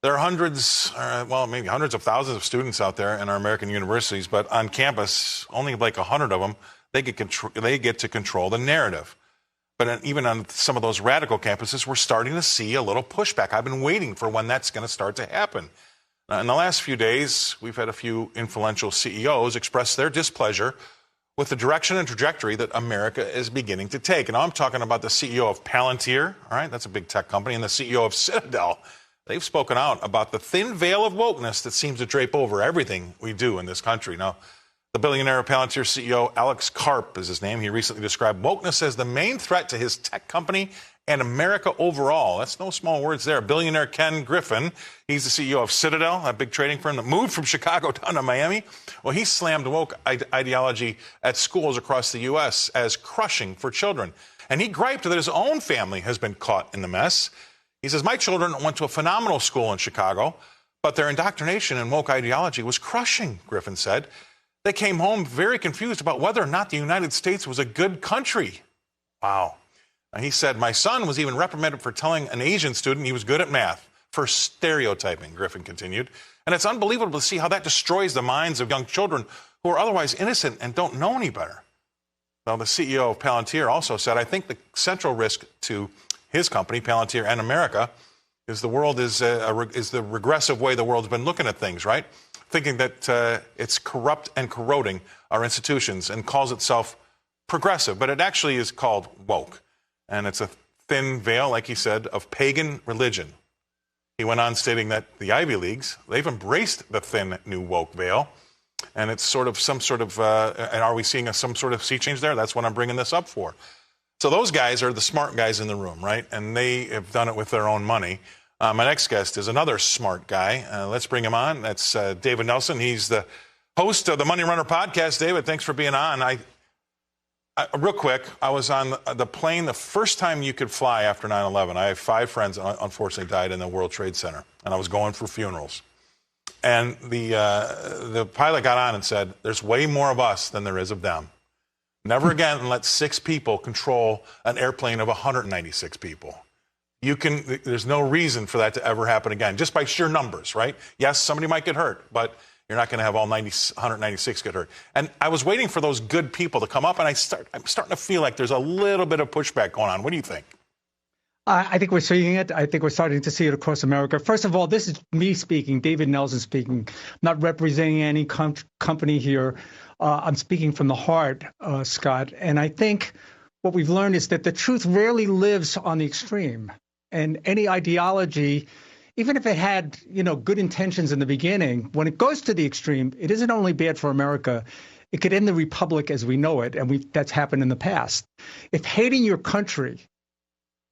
There are hundreds, well, maybe hundreds of thousands of students out there in our American universities, but on campus, only like 100 of them, they get to control the narrative. But even on some of those radical campuses, we're starting to see a little pushback. I've been waiting for when that's going to start to happen. In the last few days, we've had a few influential CEOs express their displeasure with the direction and trajectory that America is beginning to take. And I'm talking about the CEO of Palantir, all right, that's a big tech company, and the CEO of Citadel. They've spoken out about the thin veil of wokeness that seems to drape over everything we do in this country. Now, the billionaire Palantir CEO, Alex Karp is his name. He recently described wokeness as the main threat to his tech company and America overall. That's no small words there. Billionaire Ken Griffin, he's the CEO of Citadel, a big trading firm that moved from Chicago down to Miami. Well, he slammed woke ideology at schools across the U.S. as crushing for children. And he griped that his own family has been caught in the mess. He says, my children went to a phenomenal school in Chicago, but their indoctrination in woke ideology was crushing, Griffin said. They came home very confused about whether or not the United States was a good country. Wow. He said, my son was even reprimanded for telling an Asian student he was good at math, for stereotyping, Griffin continued. And it's unbelievable to see how that destroys the minds of young children who are otherwise innocent and don't know any better. Well, the CEO of Palantir also said, I think the central risk to his company, Palantir, and America, is the regressive way the world's been looking at things, right? Thinking that it's corrupt and corroding our institutions and calls itself progressive, but it actually is called woke. And it's a thin veil, like he said, of pagan religion. He went on stating that the Ivy Leagues, they've embraced the thin new woke veil. And it's sort of and are we seeing some sort of sea change there? That's what I'm bringing this up for. So those guys are the smart guys in the room, right? And they have done it with their own money. My next guest is another smart guy. Let's bring him on. That's David Nelson. He's the host of the Money Runner podcast. David, thanks for being on. Real quick, I was on the plane the first time you could fly after 9/11. I have 5 friends unfortunately died in the World Trade Center, and I was going for funerals. And the pilot got on and said, there's way more of us than there is of them. Never again let 6 people control an airplane of 196 people. There's no reason for that to ever happen again, just by sheer numbers, right? Yes, somebody might get hurt, but you're not going to have all 196 get hurt. And I was waiting for those good people to come up, and I'm starting to feel like there's a little bit of pushback going on. What do you think? I think we're seeing it. I think we're starting to see it across America. First of all, this is me speaking, David Nelson speaking, not representing any company here. I'm speaking from the heart, Scott. And I think what we've learned is that the truth rarely lives on the extreme. And any ideology, even if it had, good intentions in the beginning, when it goes to the extreme, it isn't only bad for America. It could end the republic as we know it, and that's happened in the past. If hating your country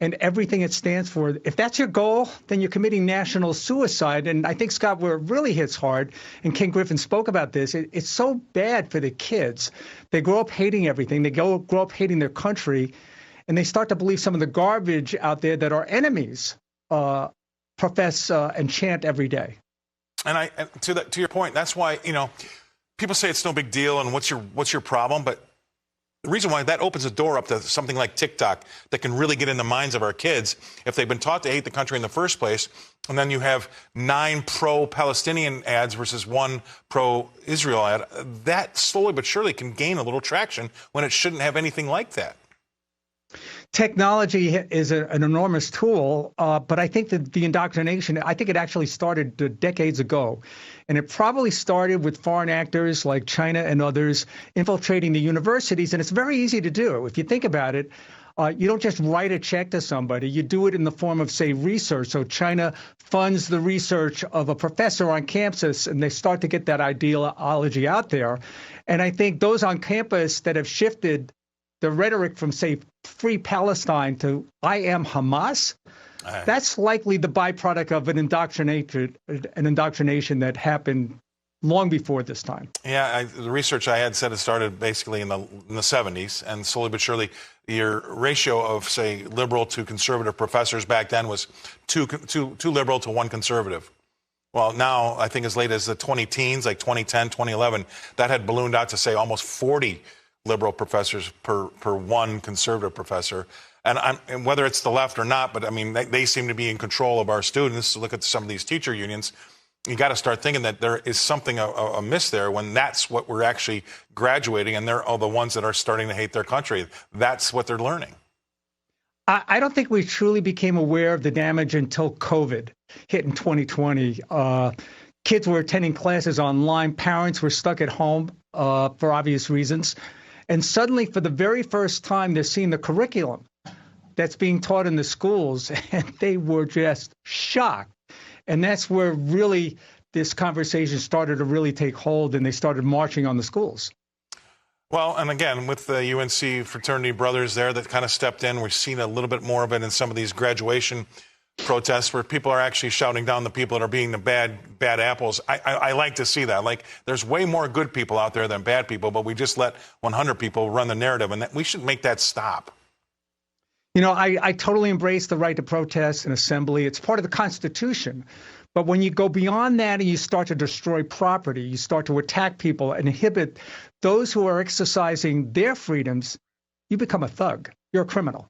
and everything it stands for, if that's your goal, then you're committing national suicide. And I think, Scott, where it really hits hard, and Ken Griffin spoke about this, it's so bad for the kids. They grow up hating everything. They grow up hating their country, and they start to believe some of the garbage out there that our enemies profess and chant every day. And to your point, that's why people say it's no big deal and what's your problem, but the reason why that opens the door up to something like TikTok that can really get in the minds of our kids if they've been taught to hate the country in the first place, and then you have 9 pro-Palestinian ads versus 1 pro-Israel ad, that slowly but surely can gain a little traction when it shouldn't have anything like that. Technology is an enormous tool, but I think that the indoctrination, it actually started decades ago. And it probably started with foreign actors like China and others infiltrating the universities. And it's very easy to do. If you think about it, you don't just write a check to somebody. You do it in the form of, say, research. So China funds the research of a professor on campus, and they start to get that ideology out there. And I think those on campus that have shifted the rhetoric from, say, Free Palestine to I am Hamas, that's likely the byproduct of an indoctrination that happened long before this time. Yeah, the research I had said it started basically in the 70s, and slowly but surely your ratio of, say, liberal to conservative professors back then was two liberal to 1 conservative. Well, now I think as late as the 2010s, like 2010, 2011, that had ballooned out to, say, almost 40 liberal professors per 1 conservative professor. And whether it's the left or not, but I mean, they seem to be in control of our students. Look at some of these teacher unions. You got to start thinking that there is something amiss there when that's what we're actually graduating, and they're all the ones that are starting to hate their country. That's what they're learning. I don't think we truly became aware of the damage until COVID hit in 2020. Kids were attending classes online. Parents were stuck at home for obvious reasons. And suddenly, for the very first time, they're seeing the curriculum that's being taught in the schools, and they were just shocked. And that's where really this conversation started to really take hold, and they started marching on the schools. Well, and again, with the UNC fraternity brothers there that kind of stepped in, we've seen a little bit more of it in some of these graduation protests where people are actually shouting down the people that are being the bad apples. I like to see that. Like, there's way more good people out there than bad people, but we just let 100 people run the narrative, and we should make that stop. You know, I totally embrace the right to protest and assembly. It's part of the Constitution. But when you go beyond that and you start to destroy property, you start to attack people and inhibit those who are exercising their freedoms, you become a thug. You're a criminal.